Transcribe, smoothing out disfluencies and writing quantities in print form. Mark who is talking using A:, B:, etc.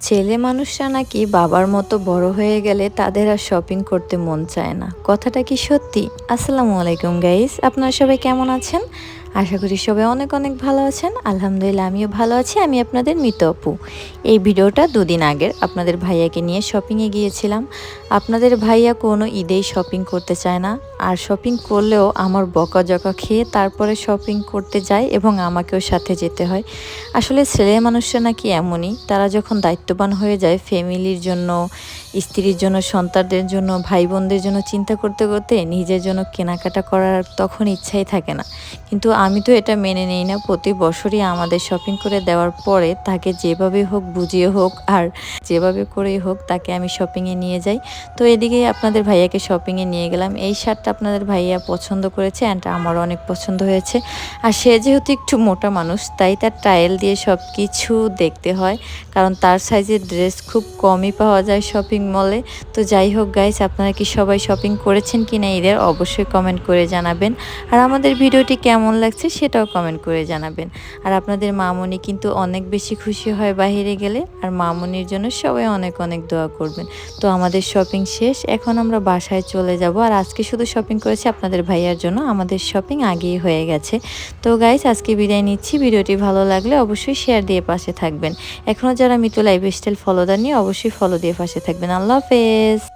A: ছেলে মানুষরা নাকি বাবার মতো বড় হয়ে গেলে তাদের আর শপিং করতে মন চায় না। কথাটা কি সত্যি? আসসালামু আলাইকুম গাইস, আপনারা সবাই কেমন আছেন? আশা করি সবাই অনেক অনেক ভালো আছেন। আলহামদুলিল্লাহ আমিও ভালো আছি। আমি আপনাদের মিতু আপু। এই ভিডিওটা দুদিন আগের। আপনাদের ভাইয়াকে নিয়ে শপিংয়ে গিয়েছিলাম। আপনাদের ভাইয়া কোনো ঈদেই শপিং করতে চায় না, আর শপিং করলেও আমার বকাঝকা খেয়ে তারপরে শপিং করতে যায় এবং আমাকেও সাথে যেতে হয়। আসলে ছেলে মানুষরা নাকি এমনই, তারা যখন দায়িত্ববান হয়ে যায় ফ্যামিলির জন্য, স্ত্রীর জন্য, সন্তানদের জন্য, ভাই বোনদের জন্য চিন্তা করতে করতে নিজের জন্য কেনাকাটা করার তখন ইচ্ছাই থাকে না। কিন্তু আমি তো এটা মেনে নেই না। প্রতি বছরই আমাদের শপিং করে দেওয়ার পরে তাকে যেভাবে হোক বুঝিয়ে হোক আর যেভাবে করেই হোক তাকে আমি শপিংয়ে নিয়ে যাই। তো এদিকেই আপনাদের ভাইয়াকে শপিংয়ে নিয়ে গেলাম। এই শার্টটা আপনাদের ভাইয়া পছন্দ করেছে অ্যান্ড আমারও অনেক পছন্দ হয়েছে। আর সে যেহেতু একটু মোটা মানুষ তাই তার ট্রায়াল দিয়ে সব কিছু দেখতে হয়, কারণ তার সাইজের ড্রেস খুব কমই পাওয়া যায় শপিং মলে। তো যাই হোক গাইস, আপনারা কি সবাই শপিং করেছেন কিনা ঈদের অবশ্যই কমেন্ট করে জানাবেন। আর আমাদের ভিডিওটি কেমন লাগছে সেটাও কমেন্ট করে জানাবেন। আর আপনাদের মামনি কিন্তু অনেক বেশি খুশি হয় বাইরে গেলে, আর মামনির জন্য সবাই অনেক অনেক দোয়া করবেন। তো আমাদের শপিং শেষ, এখন আমরা বাসায় চলে যাব। আর আজকে শুধু শপিং করেছি আপনাদের ভাইয়ার জন্য, আমাদের শপিং আগেই হয়ে গেছে। তো গাইস আজকে বিদায় নিচ্ছি। ভিডিওটি ভালো লাগলে অবশ্যই শেয়ার দিয়ে পাশে থাকবেন। এখনও যারা মিতু লাইফস্টাইল ফলো দেননি অবশ্যই ফলো দিয়ে পাশে থাকবেন। আল্লাহ হাফেজ।